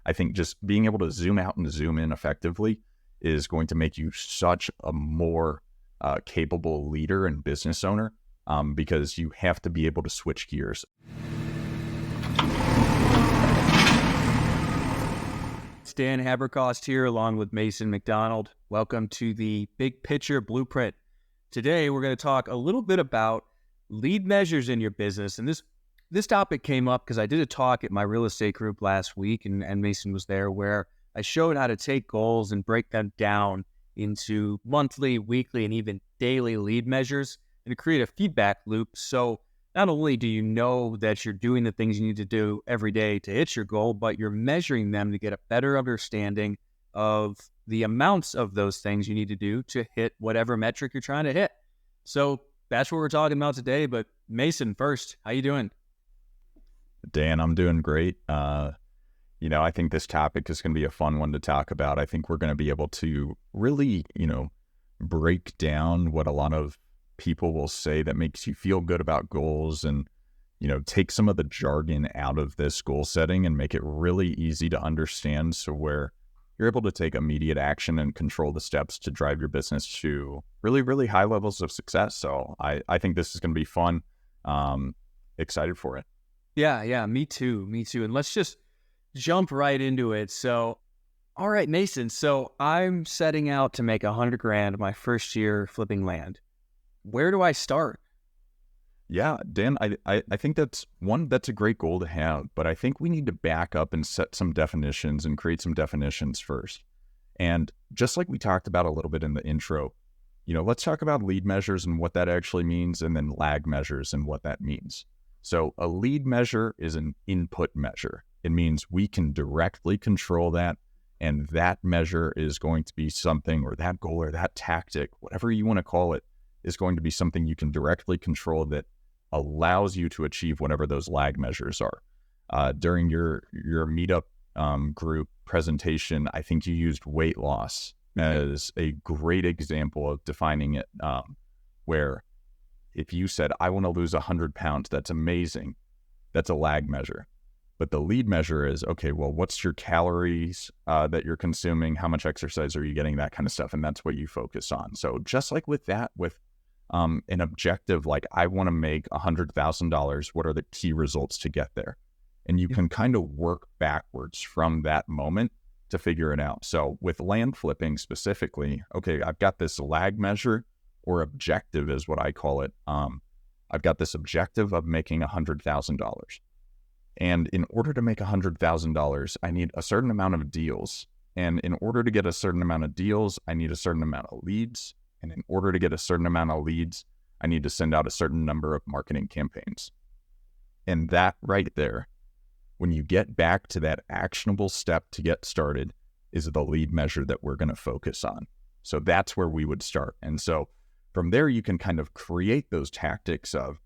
I think just being able to zoom out and zoom in effectively is going to make you such a more capable leader and business owner, because you have to be able to switch gears. It's Dan Habercost here along with Mason McDonald. Welcome to the Big Picture Blueprint. Today we're going to talk a little bit about lead measures in your business. And this topic came up because I did a talk at my real estate group last week, and Mason was there, where I showed how to take goals and break them down into monthly, weekly, and even daily lead measures and to create a feedback loop. So not only do you know that you're doing the things you need to do every day to hit your goal, but you're measuring them to get a better understanding of the amounts of those things you need to do to hit whatever metric you're trying to hit. So that's what we're talking about today. But Mason, first, how you doing? Dan, I'm doing great. I think this topic is going to be a fun one to talk about. I think we're going to be able to really, break down what a lot of people will say that makes you feel good about goals, and, take some of the jargon out of this goal setting and make it really easy to understand, so where you're able to take immediate action and control the steps to drive your business to really, really high levels of success. So I think this is going to be fun. Excited for it. Yeah, me too. And let's just jump right into it. So, all right, Mason. So I'm setting out to make $100,000 my first year flipping land. Where do I start? Yeah, Dan, I think that's a great goal to have, but I think we need to back up and set some definitions and create some definitions first. And just like we talked about a little bit in the intro, let's talk about lead measures and what that actually means, and then lag measures and what that means. So a lead measure is an input measure. It means we can directly control that, and that measure is going to be something, or that goal or that tactic, whatever you want to call it, is going to be something you can directly control that allows you to achieve whatever those lag measures are. During your meetup group presentation, I think you used weight loss as a great example of defining it, where if you said, I want to lose 100 pounds, that's amazing. That's a lag measure. But the lead measure is, okay, well, what's your calories that you're consuming? How much exercise are you getting? That kind of stuff. And that's what you focus on. So just like with that, with an objective, like I want to make $100,000, what are the key results to get there? And you can kind of work backwards from that moment to figure it out. So with land flipping specifically, okay, I've got this lag measure, or objective is what I call it. I've got this objective of making $100,000. And in order to make $100,000, I need a certain amount of deals. And in order to get a certain amount of deals, I need a certain amount of leads. And in order to get a certain amount of leads, I need to send out a certain number of marketing campaigns. And that right there, when you get back to that actionable step to get started, is the lead measure that we're going to focus on. So that's where we would start. And so from there, you can kind of create those tactics of,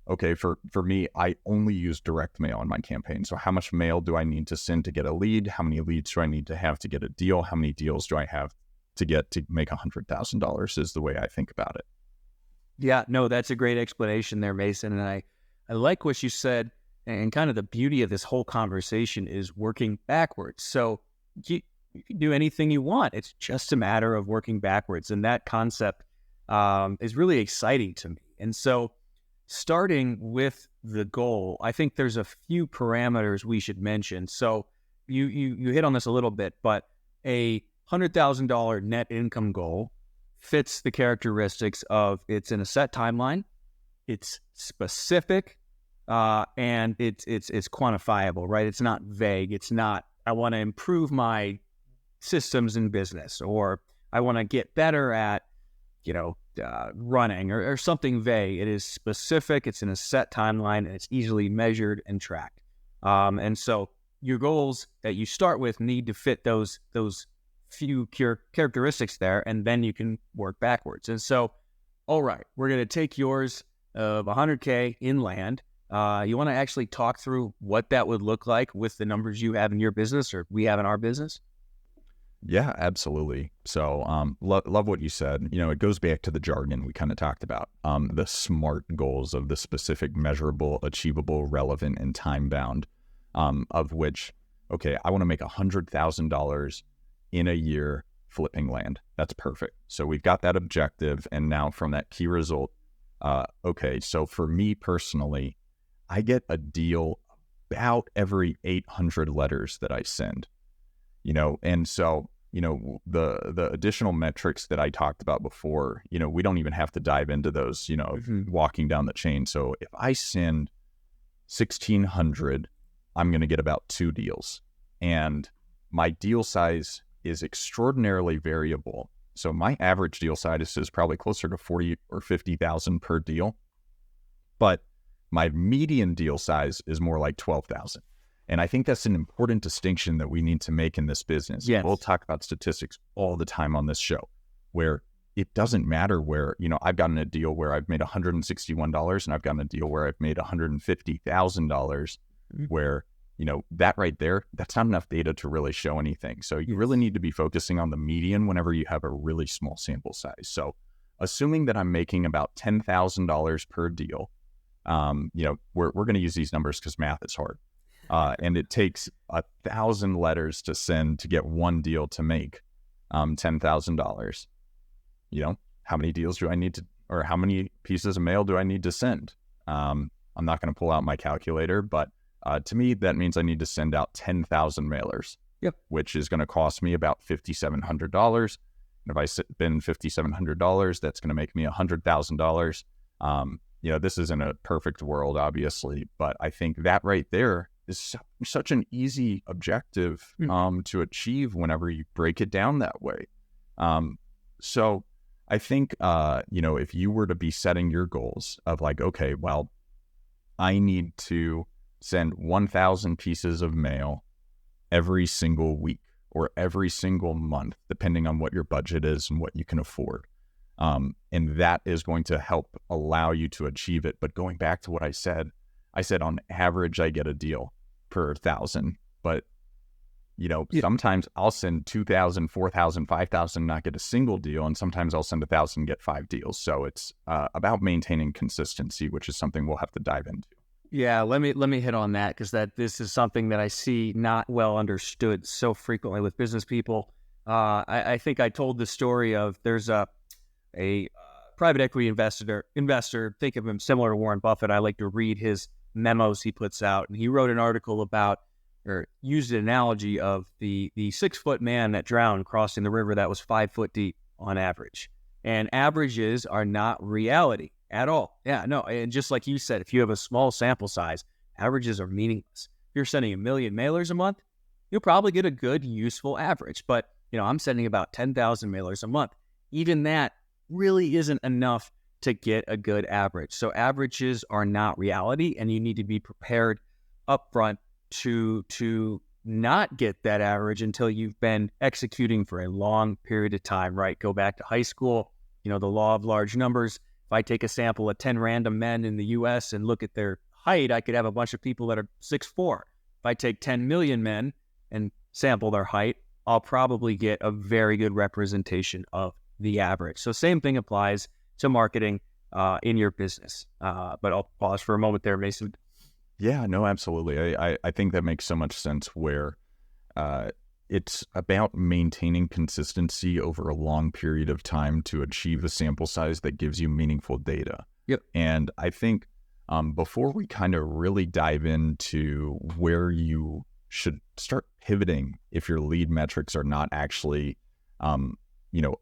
okay, for me, I only use direct mail in my campaign. So how much mail do I need to send to get a lead? How many leads do I need to have to get a deal? How many deals do I have to get to make $100,000 is the way I think about it. Yeah, no, that's a great explanation there, Mason. And I like what you said, and kind of the beauty of this whole conversation is working backwards. So you can do anything you want. It's just a matter of working backwards. And that concept is really exciting to me. And so starting with the goal, I think there's a few parameters we should mention. So you hit on this a little bit, but a $100,000 net income goal fits the characteristics of it's in a set timeline, it's specific, and it's quantifiable, right? It's not vague. It's not, I want to improve my systems in business, or I want to get better at, running or something vague. It is specific. It's in a set timeline, and it's easily measured and tracked. And so your goals that you start with need to fit those few characteristics there, and then you can work backwards. And so, all right, we're going to take yours of 100K in land. You want to actually talk through what that would look like with the numbers you have in your business or we have in our business? Yeah, absolutely. So love what you said. It goes back to the jargon we kind of talked about, the SMART goals of the specific, measurable, achievable, relevant, and time bound, of which okay, I want to make $100,000 in a year flipping land. That's perfect. So we've got that objective. And now from that key result, okay, so for me personally, I get a deal about every 800 letters that I send, and so, the additional metrics that I talked about before, we don't even have to dive into those, walking down the chain. So if I send 1,600, I'm going to get about 2 deals. And my deal size is extraordinarily variable. So my average deal size is probably closer to 40 or 50,000 per deal. But my median deal size is more like 12,000. And I think that's an important distinction that we need to make in this business. Yes. We'll talk about statistics all the time on this show, where it doesn't matter where, I've gotten a deal where I've made $161 and I've gotten a deal where I've made $150,000 where, that right there, that's not enough data to really show anything. So you really need to be focusing on the median whenever you have a really small sample size. So assuming that I'm making about $10,000 per deal, we're going to use these numbers because math is hard. And it takes 1,000 letters to send to get one deal to make $10,000. How many deals do I need to, or how many pieces of mail do I need to send? I'm not going to pull out my calculator, but to me, that means I need to send out 10,000 mailers, which is going to cost me about $5,700. And if I spend $5,700, that's going to make me $100,000. This isn't a perfect world, obviously, but I think that right there is such an easy objective to achieve whenever you break it down that way. So I think, if you were to be setting your goals of like, okay, well, I need to send 1,000 pieces of mail every single week or every single month, depending on what your budget is and what you can afford. And that is going to help allow you to achieve it. But going back to what I said on average, I get a deal per 1,000, but sometimes I'll send 2,000, 4,000, 5,000, not get a single deal. And sometimes I'll send 1,000, get 5 deals. So it's about maintaining consistency, which is something we'll have to dive into. Yeah, let me hit on that because this is something that I see not well understood so frequently with business people. I think I told the story of there's a private equity investor. Think of him similar to Warren Buffett. I like to read his memos he puts out, and he wrote an article about, or used an analogy of the 6-foot man that drowned crossing the river that was 5 foot deep on average. And averages are not reality at all. Yeah, no. And just like you said, if you have a small sample size, averages are meaningless. If you're sending 1 million mailers a month, you'll probably get a good, useful average. But, I'm sending about 10,000 mailers a month. Even that really isn't enough to get a good average. So averages are not reality, and you need to be prepared upfront to not get that average until you've been executing for a long period of time, right? Go back to high school, the law of large numbers. If I take a sample of 10 random men in the U.S. and look at their height, I could have a bunch of people that are 6'4". If I take 10 million men and sample their height, I'll probably get a very good representation of the average. So same thing applies to marketing in your business. But I'll pause for a moment there, Mason. Yeah, no, absolutely. I think that makes so much sense where it's about maintaining consistency over a long period of time to achieve a sample size that gives you meaningful data. Yep. And I think before we kind of really dive into where you should start pivoting if your lead metrics are not actually,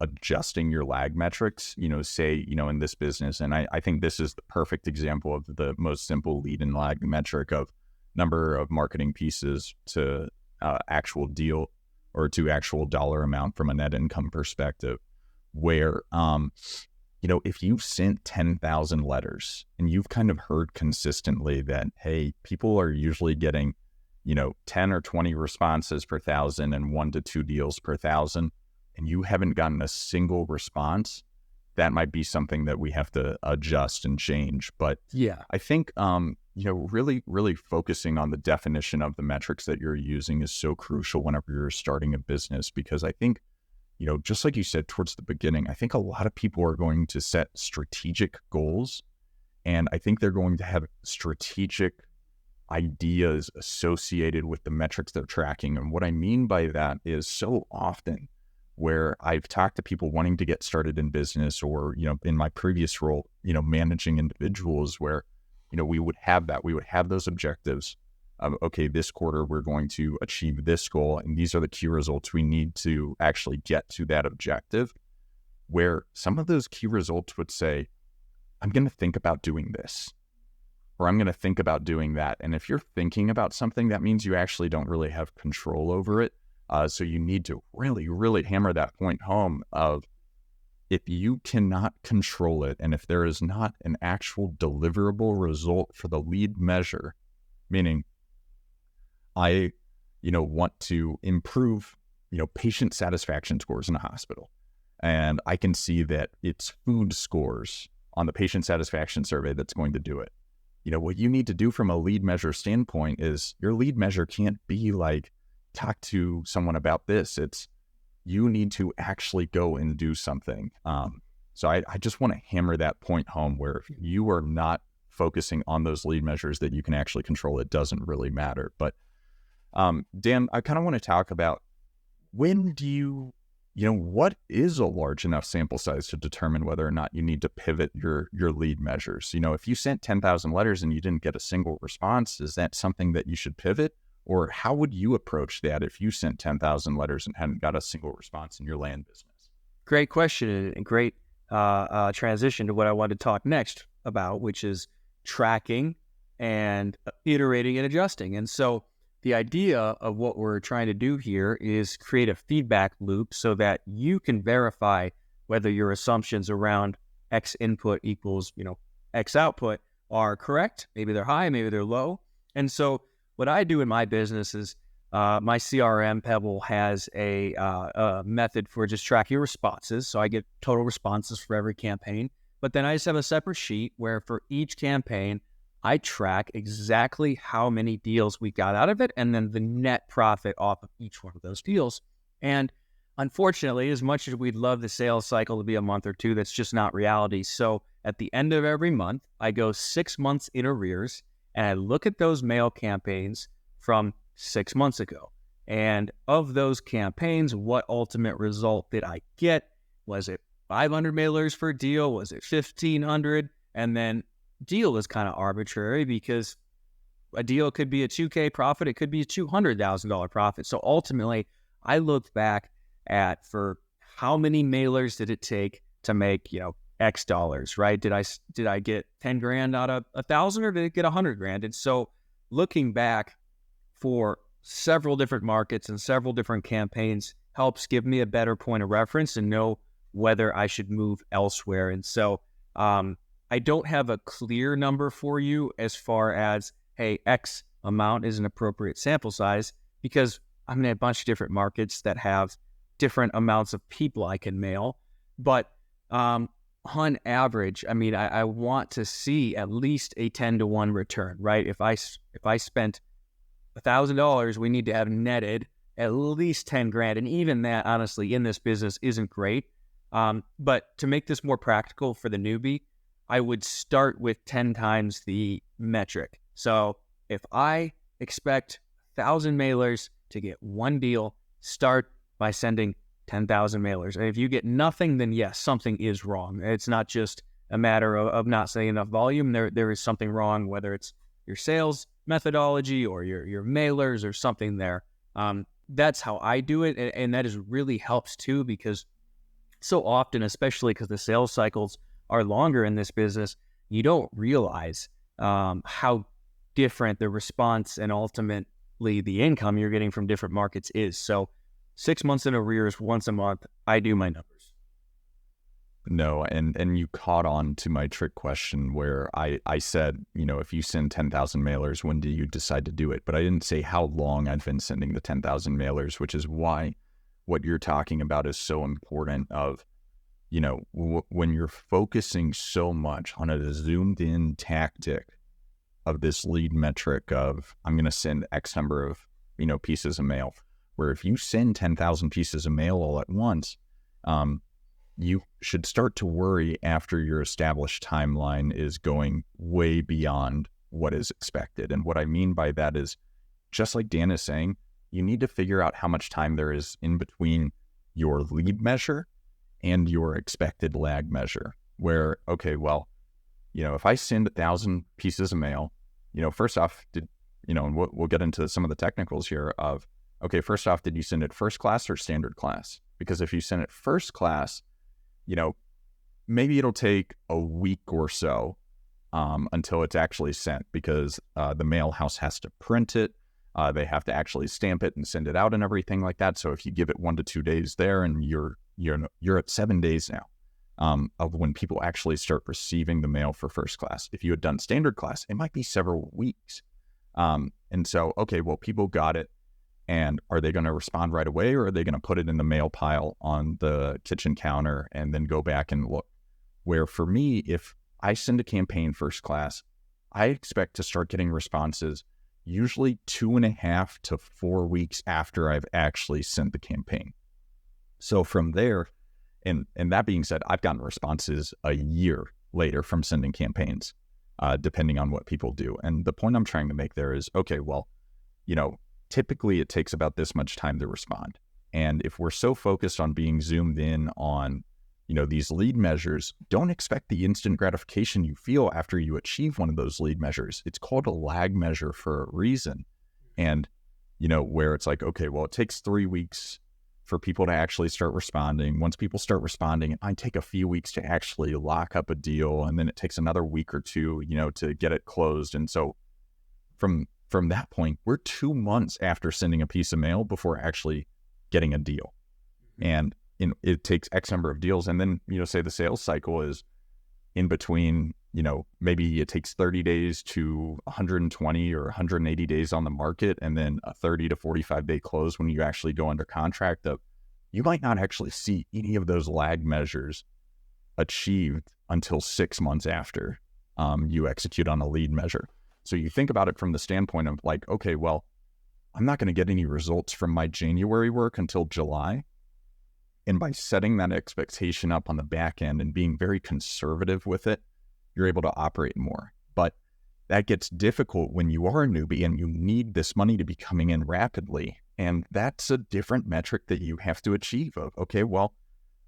adjusting your lag metrics, say, in this business. And I think this is the perfect example of the most simple lead and lag metric of number of marketing pieces to actual deal or to actual dollar amount from a net income perspective, where, if you've sent 10,000 letters and you've kind of heard consistently that, hey, people are usually getting, 10 or 20 responses per 1,000 and 1 to 2 deals per 1,000, and you haven't gotten a single response, that might be something that we have to adjust and change. But yeah, I think, really, really focusing on the definition of the metrics that you're using is so crucial whenever you're starting a business, because I think, just like you said towards the beginning, I think a lot of people are going to set strategic goals, and I think they're going to have strategic ideas associated with the metrics they're tracking. And what I mean by that is so often where I've talked to people wanting to get started in business, or, in my previous role, managing individuals, where, we would have those objectives of, okay, this quarter we're going to achieve this goal, and these are the key results we need to actually get to that objective, where some of those key results would say, I'm going to think about doing this, or I'm going to think about doing that. And if you're thinking about something, that means you actually don't really have control over it. So you need to really, really hammer that point home of, if you cannot control it, and if there is not an actual deliverable result for the lead measure, meaning I, want to improve, patient satisfaction scores in a hospital, and I can see that it's food scores on the patient satisfaction survey that's going to do it. What you need to do from a lead measure standpoint is, your lead measure can't be like, talk to someone about this. It's, you need to actually go and do something. So I just want to hammer that point home, where if you are not focusing on those lead measures that you can actually control, it doesn't really matter. But Dan, I kind of want to talk about, when do you, what is a large enough sample size to determine whether or not you need to pivot your lead measures? If you sent 10,000 letters and you didn't get a single response, is that something that you should pivot? Or how would you approach that if you sent 10,000 letters and hadn't got a single response in your land business? Great question, and great transition to what I want to talk next about, which is tracking and iterating and adjusting. And so the idea of what we're trying to do here is create a feedback loop so that you can verify whether your assumptions around X input equals, X output are correct. Maybe they're high, maybe they're low. And so what I do in my business is, my CRM, Pebble, has a method for just tracking responses. So I get total responses for every campaign. But then I just have a separate sheet where for each campaign, I track exactly how many deals we got out of it, and then the net profit off of each one of those deals. And unfortunately, as much as we'd love the sales cycle to be a month or two, that's just not reality. So at the end of every month, I go 6 months in arrears, and I look at those mail campaigns from 6 months ago. And of those campaigns, what ultimate result did I get? Was it 500 mailers for a deal? Was it 1,500? And then deal is kind of arbitrary, because a deal could be a $2,000 profit. It could be a $200,000 profit. So ultimately, I looked back at, for how many mailers did it take to make, X dollars, right? Did I get 10 grand out of 1,000, or did it get 100 grand? And so looking back for several different markets and several different campaigns helps give me a better point of reference and know whether I should move elsewhere. And so I don't have a clear number for you as far as, hey, X amount is an appropriate sample size, because I'm in a bunch of different markets that have different amounts of people I can mail. But on average, I want to see at least a 10-to-1 return, right? If I spent $1,000, we need to have netted at least 10 grand. And even that, honestly, in this business isn't great. But to make this more practical for the newbie, I would start with 10 times the metric. So if I expect 1,000 mailers to get one deal, start by sending 10,000 mailers. And if you get nothing, then yes, something is wrong. It's not just a matter of not saying enough volume. There is something wrong, whether it's your sales methodology or your mailers or something there. That's how I do it. And that is really helps too, because so often, especially because the sales cycles are longer in this business, you don't realize how different the response and ultimately the income you're getting from different markets is. So 6 months in arrears, once a month, I do my numbers. No, and you caught on to my trick question where I said, if you send 10,000 mailers, when do you decide to do it? But I didn't say how long I've been sending the 10,000 mailers, which is why what you're talking about is so important of, when you're focusing so much on a zoomed in tactic of this lead metric of, I'm going to send X number of, pieces of mail, where if you send 10,000 pieces of mail all at once, you should start to worry after your established timeline is going way beyond what is expected. And what I mean by that is, just like Dan is saying, you need to figure out how much time there is in between your lead measure and your expected lag measure. Where, okay, well, if I send 1,000 pieces of mail, first off, and we'll get into some of the technicals here of, okay, first off, did you send it first class or standard class? Because if you send it first class, maybe it'll take a week or so until it's actually sent, because the mail house has to print it. They have to actually stamp it and send it out and everything like that. So if you give it 1 to 2 days there, and you're at 7 days now of when people actually start receiving the mail for first class. If you had done standard class, it might be several weeks. And so, okay, well, people got it, and are they going to respond right away, or are they going to put it in the mail pile on the kitchen counter and then go back and look? Where for me, if I send a campaign first class, I expect to start getting responses usually 2.5 to 4 weeks after I've actually sent the campaign. So from there, and that being said, I've gotten responses a year later from sending campaigns, depending on what people do. And the point I'm trying to make there is, okay, well, typically it takes about this much time to respond. And if we're so focused on being zoomed in on, these lead measures, don't expect the instant gratification you feel after you achieve one of those lead measures. It's called a lag measure for a reason. And, where it's like, okay, well, it takes 3 weeks for people to actually start responding. Once people start responding, it might take a few weeks to actually lock up a deal. And then it takes another week or two, to get it closed. And so from that point, we're 2 months after sending a piece of mail before actually getting a deal. And it takes X number of deals. And then, say the sales cycle is in between, maybe it takes 30 days to 120 or 180 days on the market, and then a 30 to 45 day close when you actually go under contract. You might not actually see any of those lag measures achieved until 6 months after you execute on a lead measure. So you think about it from the standpoint of like, okay, well, I'm not going to get any results from my January work until July. And by setting that expectation up on the back end and being very conservative with it, you're able to operate more. But that gets difficult when you are a newbie and you need this money to be coming in rapidly. And that's a different metric that you have to achieve of, okay, well,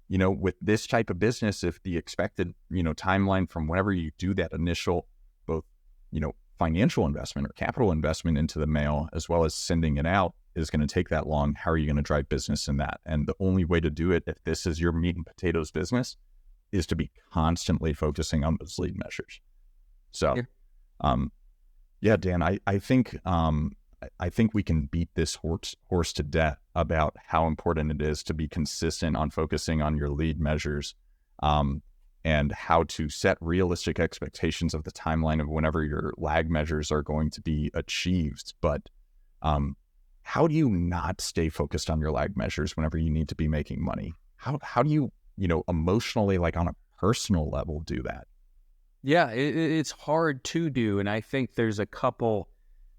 with this type of business, if the expected, timeline from whenever you do that initial, both, financial investment or capital investment into the mail, as well as sending it out, is going to take that long, how are you going to drive business in that? And the only way to do it, if this is your meat and potatoes business, is to be constantly focusing on those lead measures. So, Dan, I think we can beat this horse to death about how important it is to be consistent on focusing on your lead measures, and how to set realistic expectations of the timeline of whenever your lag measures are going to be achieved. But how do you not stay focused on your lag measures whenever you need to be making money? How do you, emotionally, like on a personal level, do that? Yeah, it's hard to do. And I think there's a couple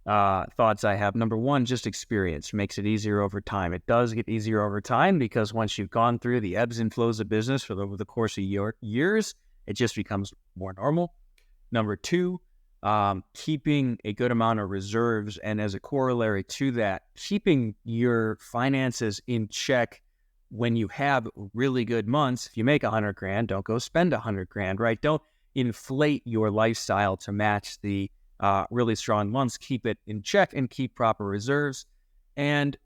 thoughts I have. Number one, just experience makes it easier over time. It does get easier over time because once you've gone through the ebbs and flows of business over the course of years, it just becomes more normal. Number two, keeping a good amount of reserves, and as a corollary to that, keeping your finances in check when you have really good months. If you make $100,000, don't go spend $100,000, right? Don't inflate your lifestyle to match the really strong months. Keep it in check and keep proper reserves. And,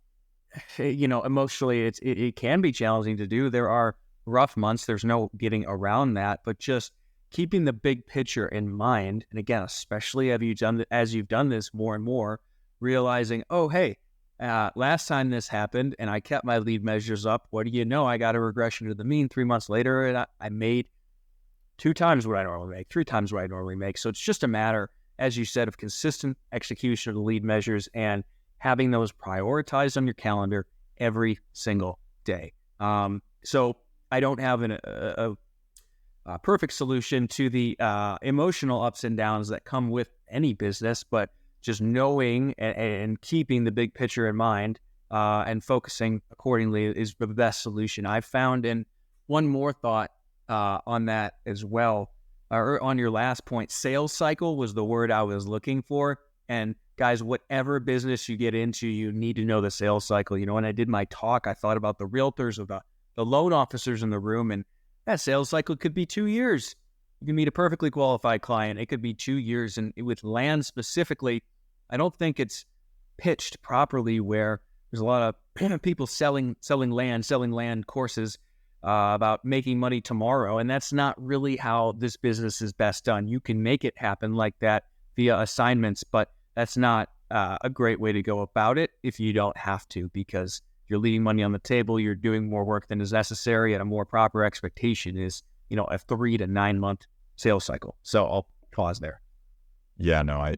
emotionally, it can be challenging to do. There are rough months. There's no getting around that, but just keeping the big picture in mind. And again, especially as you've done this more and more, realizing, oh, hey, last time this happened and I kept my lead measures up, what do you know? I got a regression to the mean 3 months later, and I made 2 times what I normally make, 3 times what I normally make. So it's just a matter, as you said, of consistent execution of the lead measures and having those prioritized on your calendar every single day. So I don't have a perfect solution to the emotional ups and downs that come with any business, but just knowing and keeping the big picture in mind and focusing accordingly is the best solution I've found. And one more thought on that as well. or on your last point, sales cycle was the word I was looking for. And guys, whatever business you get into, you need to know the sales cycle. When I did my talk, I thought about the realtors or the loan officers in the room, and that sales cycle could be 2 years. You can meet a perfectly qualified client. It could be 2 years. And with land specifically, I don't think it's pitched properly, where there's a lot of people selling land courses about making money tomorrow. And that's not really how this business is best done. You can make it happen like that via assignments, but that's not a great way to go about it if you don't have to, because you're leaving money on the table. You're doing more work than is necessary, and a more proper expectation is, a 3 to 9 month sales cycle. So I'll pause there. Yeah, no, I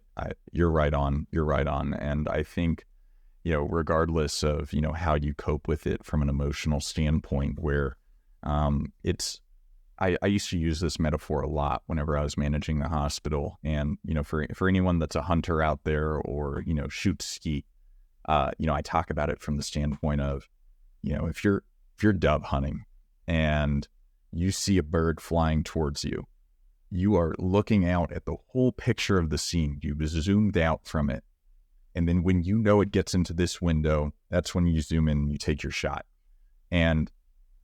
you're right on. You're right on. And I think, regardless of, how you cope with it from an emotional standpoint, where I used to use this metaphor a lot whenever I was managing the hospital. And, for anyone that's a hunter out there or, shoots skeet, I talk about it from the standpoint of, if you're dove hunting and you see a bird flying towards you, you are looking out at the whole picture of the scene. You've zoomed out from it. And then when it gets into this window, that's when you zoom in and you take your shot. And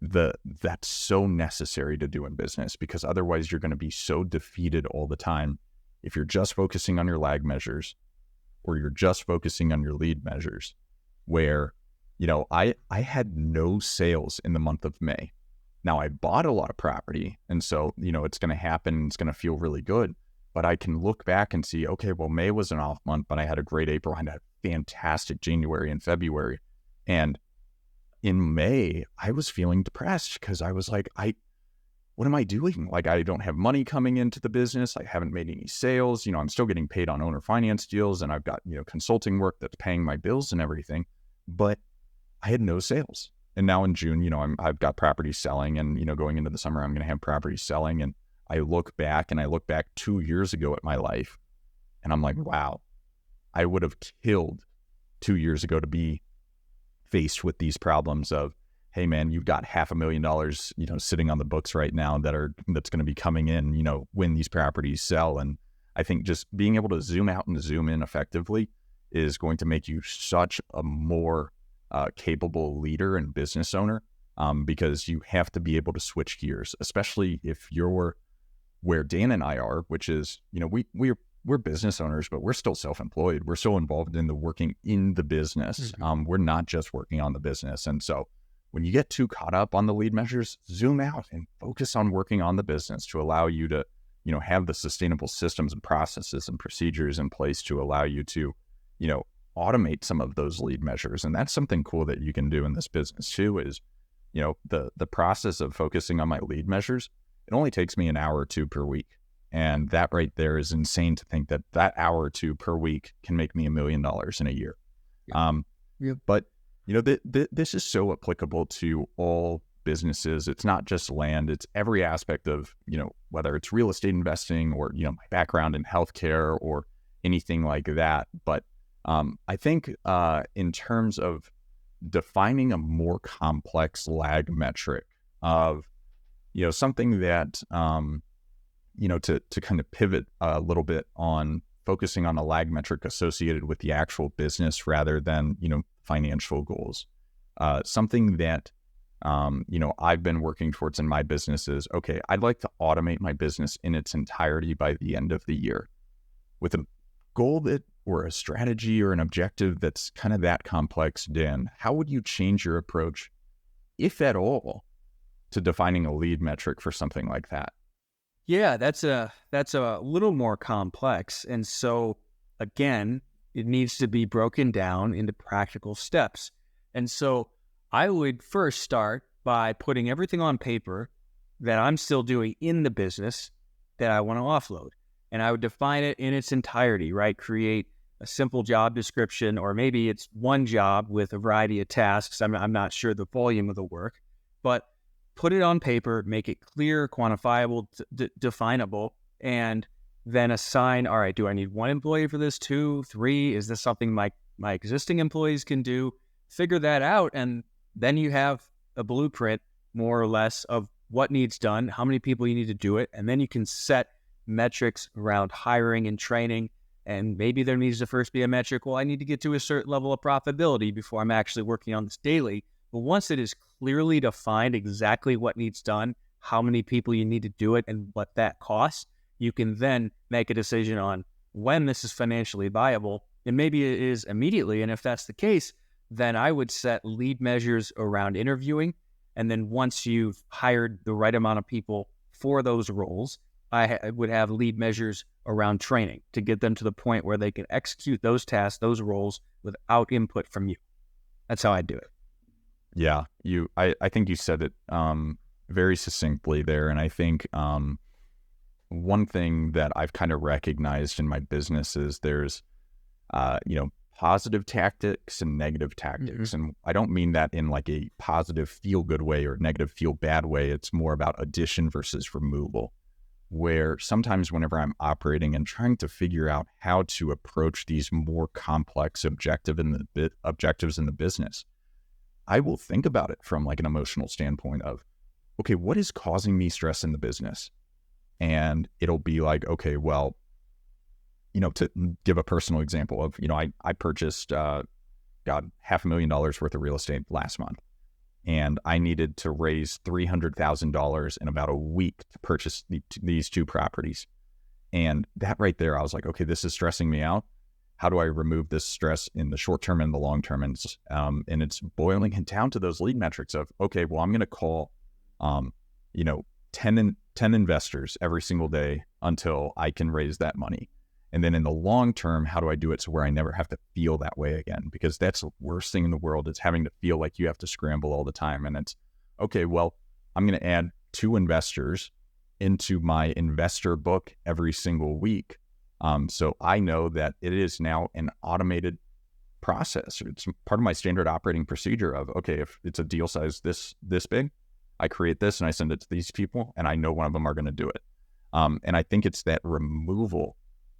that's so necessary to do in business, because otherwise you're going to be so defeated all the time if you're just focusing on your lag measures or you're just focusing on your lead measures, where, I had no sales in the month of May. Now, I bought a lot of property, and so, it's going to happen. It's going to feel really good. But I can look back and see, okay, well, May was an off month, but I had a great April and a fantastic January and February. And in May, I was feeling depressed because I was like, what am I doing? Like, I don't have money coming into the business. I haven't made any sales. I'm still getting paid on owner finance deals, and I've got, consulting work that's paying my bills and everything. But I had no sales. And now in June, I've got property selling, and, going into the summer, I'm going to have property selling. And I look back 2 years ago at my life, and I'm like, wow, I would have killed 2 years ago to be faced with these problems of, hey man, you've got $500,000, sitting on the books right now that's going to be coming in, when these properties sell. And I think just being able to zoom out and zoom in effectively is going to make you such a more capable leader and business owner, because you have to be able to switch gears, especially if you're where Dan and I are, which is, we're business owners, but we're still self-employed. We're still involved in the working in the business. Mm-hmm. We're not just working on the business. And so when you get too caught up on the lead measures, zoom out and focus on working on the business to allow you to, have the sustainable systems and processes and procedures in place to allow you to, automate some of those lead measures. And that's something cool that you can do in this business too, is, the process of focusing on my lead measures. It only takes me an hour or two per week. And that right there is insane to think that hour or two per week can make me $1 million in a year. Yep. But, this is so applicable to all businesses. It's not just land. It's every aspect of, whether it's real estate investing or, my background in healthcare or anything like that. But I think in terms of defining a more complex lag metric of, something that, to kind of pivot a little bit on focusing on a lag metric associated with the actual business rather than, financial goals. Something that, I've been working towards in my business is, okay, I'd like to automate my business in its entirety by the end of the year with a goal or a strategy or an objective that's kind of that complex. Dan, how would you change your approach, if at all, to defining a lead metric for something like that? Yeah, that's a little more complex. And so again, it needs to be broken down into practical steps. And so I would first start by putting everything on paper that I'm still doing in the business that I want to offload. And I would define it in its entirety, right? Create a simple job description, or maybe it's one job with a variety of tasks. I'm not sure the volume of the work, but put it on paper, make it clear, quantifiable, definable, and then assign, all right, do I need one employee for this, 2, 3? Is this something my existing employees can do? Figure that out, and then you have a blueprint, more or less, of what needs done, how many people you need to do it, and then you can set metrics around hiring and training. And maybe there needs to first be a metric, well, I need to get to a certain level of profitability before I'm actually working on this daily. But once it is clearly defined exactly what needs done, how many people you need to do it, and what that costs, you can then make a decision on when this is financially viable. And maybe it is immediately. And if that's the case, then I would set lead measures around interviewing. And then once you've hired the right amount of people for those roles, I would have lead measures around training to get them to the point where they can execute those tasks, those roles without input from you. That's how I do it. Yeah, I think you said it very succinctly there. And I think one thing that I've kind of recognized in my business is there's, positive tactics and negative tactics. And I don't mean that in like a positive feel good way or negative feel bad way. It's more about addition versus removal, where sometimes whenever I'm operating and trying to figure out how to approach these more complex objectives in the business, I will think about it from like an emotional standpoint of, okay, what is causing me stress in the business? And it'll be like, okay, well, to give a personal example of, I purchased, $500,000 worth of real estate last month, and I needed to raise $300,000 in about a week to purchase these two properties. And that right there, I was like, okay, this is stressing me out. How do I remove this stress in the short term and the long term? And it's boiling it down to those lead metrics of, okay, well, I'm going to call, 10 investors every single day until I can raise that money. And then in the long term, how do I do it so where I never have to feel that way again? Because that's the worst thing in the world, is having to feel like you have to scramble all the time. And it's, okay, well, I'm going to add 2 investors into my investor book every single week. So I know that it is now an automated process. It's part of my standard operating procedure of, okay, if it's a deal size this big, I create this and I send it to these people, and I know one of them are going to do it. And I think it's that removal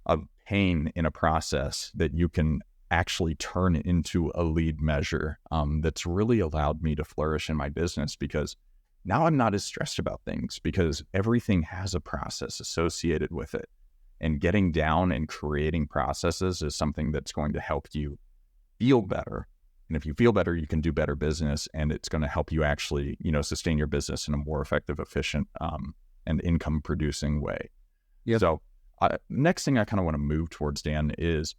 of pain in a process that you can actually turn into a lead measure that's really allowed me to flourish in my business, because now I'm not as stressed about things, because everything has a process associated with it. And getting down and creating processes is something that's going to help you feel better. And if you feel better, you can do better business, and it's going to help you actually, sustain your business in a more effective, efficient, and income producing way. Yep. So next thing I kind of want to move towards, Dan, is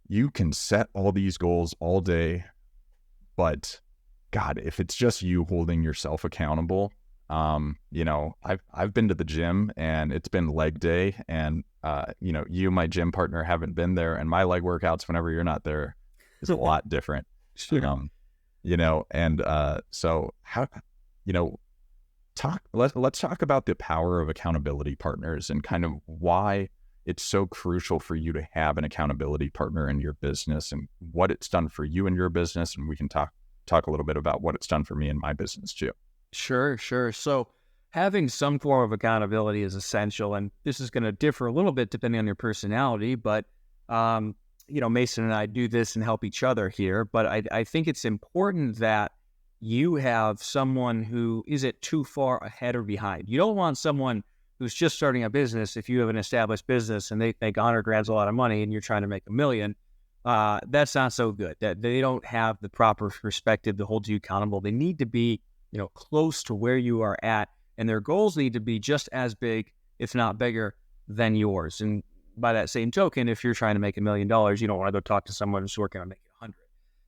you can set all these goals all day, but God, if it's just you holding yourself accountable, I've been to the gym and it's been leg day, and you, my gym partner, haven't been there, and my leg workouts whenever you're not there is a lot different. Sure. So how, let's talk about the power of accountability partners and kind of why it's so crucial for you to have an accountability partner in your business, and what it's done for you in your business. And we can talk a little bit about what it's done for me in my business too. Sure. So having some form of accountability is essential, and this is going to differ a little bit depending on your personality, but Mason and I do this and help each other here, but I think it's important that you have someone who isn't too far ahead or behind. You don't want someone who's just starting a business. If you have an established business and they think 100 grand's a lot of money and you're trying to make $1 million, that's not so good. That they don't have the proper perspective to hold you accountable. They need to be, close to where you are at, and their goals need to be just as big, if not bigger, than yours. And by that same token, if you're trying to make $1 million, you don't want to go talk to someone who's working on making 100.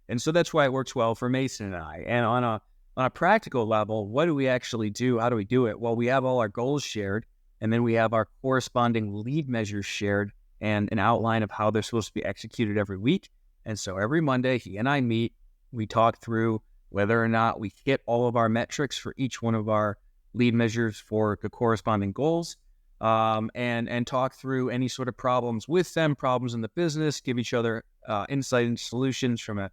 And so that's why it works well for Mason and I. And on a practical level, what do we actually do? How do we do it? Well, we have all our goals shared, and then we have our corresponding lead measures shared and an outline of how they're supposed to be executed every week. And so every Monday, he and I meet, we talk through whether or not we hit all of our metrics for each one of our lead measures for the corresponding goals, and talk through any sort of problems with them, problems in the business, give each other insight and solutions from a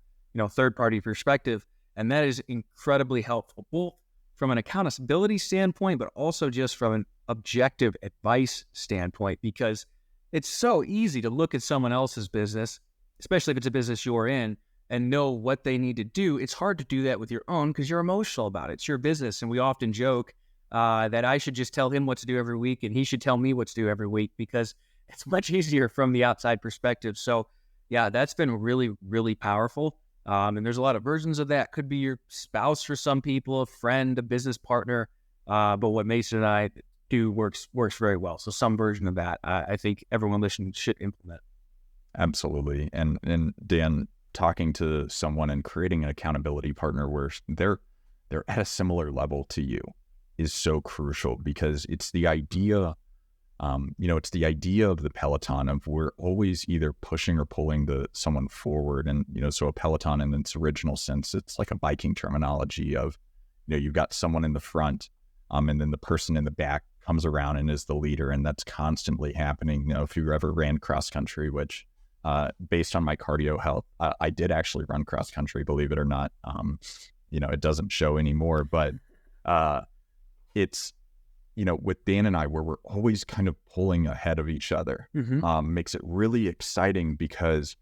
third-party perspective. And that is incredibly helpful, both from an accountability standpoint, but also just from an objective advice standpoint, because it's so easy to look at someone else's business, especially if it's a business you're in, and know what they need to do. It's hard to do that with your own because you're emotional about it. It's your business. And we often joke, that I should just tell him what to do every week and he should tell me what to do every week, because it's much easier from the outside perspective. So yeah, that's been really, really powerful. And there's a lot of versions of that. Could be your spouse for some people, a friend, a business partner. But what Mason and I do works very well. So some version of that, I think everyone listening should implement. Absolutely. And Dan, talking to someone and creating an accountability partner where they're at a similar level to you is so crucial, because it's the idea, it's the idea of the Peloton of we're always either pushing or pulling someone forward. And, so a Peloton in its original sense, it's like a biking terminology of, you've got someone in the front, and then the person in the back comes around and is the leader. And that's constantly happening. If you ever ran cross country, which, based on my cardio health, I did actually run cross country, believe it or not. It doesn't show anymore, but, it's, with Dan and I, where we're always kind of pulling ahead of each other, makes it really exciting, because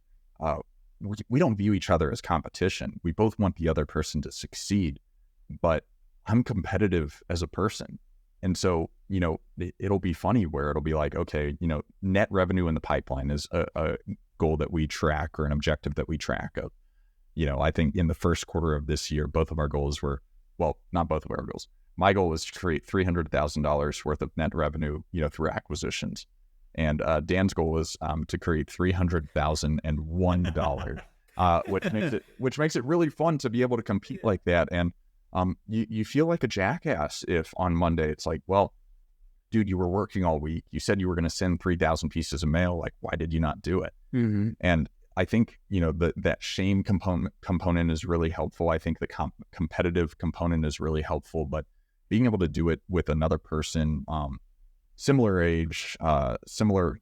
we don't view each other as competition. We both want the other person to succeed, but I'm competitive as a person. And so, it'll be funny where it'll be like, okay, net revenue in the pipeline is a goal that we track, or an objective that we track of. I think in the first quarter of this year, both of our goals were, well, not both of our goals. My goal was to create $300,000 worth of net revenue, through acquisitions. And Dan's goal was to create $300,001, which makes it really fun to be able to compete like that. And you feel like a jackass if on Monday it's like, well, dude, you were working all week. You said you were going to send 3,000 pieces of mail. Like, why did you not do it? And I think, that shame component is really helpful. I think the competitive component is really helpful, but being able to do it with another person, similar age, similar,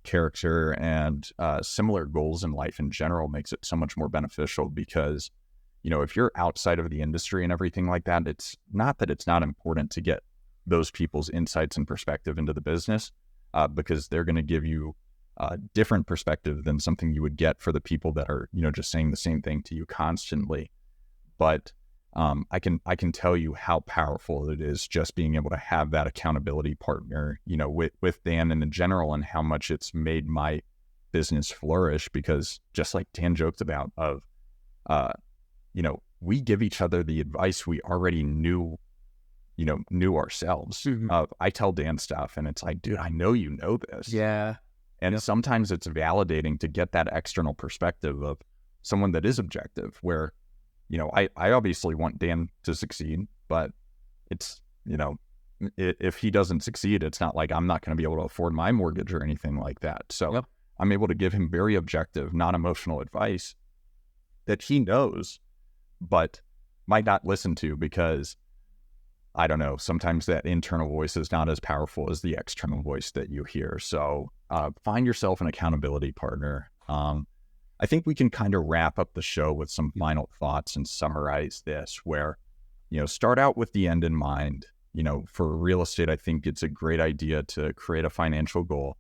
character, and similar goals in life in general makes it so much more beneficial, because, if you're outside of the industry and everything like that, it's not that it's not important to get those people's insights and perspective into the business, because they're going to give you a different perspective than something you would get for the people that are, just saying the same thing to you constantly. But I can tell you how powerful it is just being able to have that accountability partner, with Dan and in general, and how much it's made my business flourish, because just like Dan joked about we give each other the advice we already knew ourselves. I tell Dan stuff and it's like, dude, I know you know this. Yeah. And sometimes it's validating to get that external perspective of someone that is objective, where, I obviously want Dan to succeed, but it's, if he doesn't succeed, it's not like I'm not going to be able to afford my mortgage or anything like that. So I'm able to give him very objective, non-emotional advice that he knows, but might not listen to, because I don't know, sometimes that internal voice is not as powerful as the external voice that you hear. So find yourself an accountability partner. I think we can kind of wrap up the show with some final thoughts and summarize this, where, start out with the end in mind. For real estate, I think it's a great idea to create a financial goal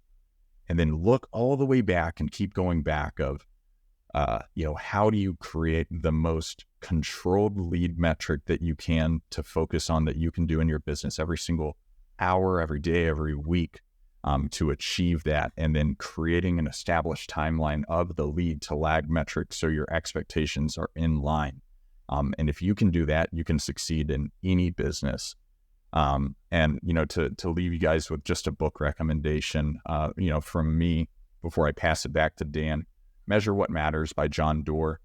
and then look all the way back and keep going back of, how do you create the most controlled lead metric that you can to focus on, that you can do in your business every single hour, every day, every week, to achieve that, and then creating an established timeline of the lead to lag metrics so your expectations are in line. And if you can do that, you can succeed in any business. And, to leave you guys with just a book recommendation, from me before I pass it back to Dan, Measure What Matters by John Doerr.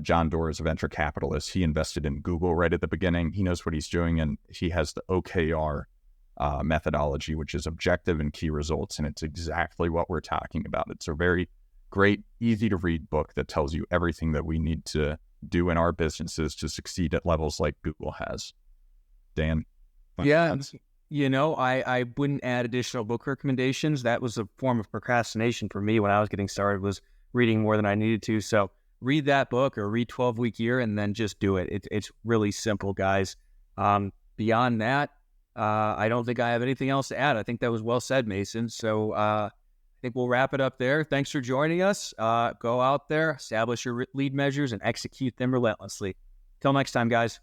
John Doerr is a venture capitalist. He invested in Google right at the beginning. He knows what he's doing, and he has the OKR methodology, which is objective and key results. And it's exactly what we're talking about. It's a very great, easy to read book that tells you everything that we need to do in our businesses to succeed at levels like Google has. Dan? Yeah. I wouldn't add additional book recommendations. That was a form of procrastination for me when I was getting started, was reading more than I needed to. So read that book or read 12-Week Year and then just do it. It's really simple, guys. Beyond that, I don't think I have anything else to add. I think that was well said, Mason. So I think we'll wrap it up there. Thanks for joining us. Go out there, establish your lead measures, and execute them relentlessly. Till next time, guys.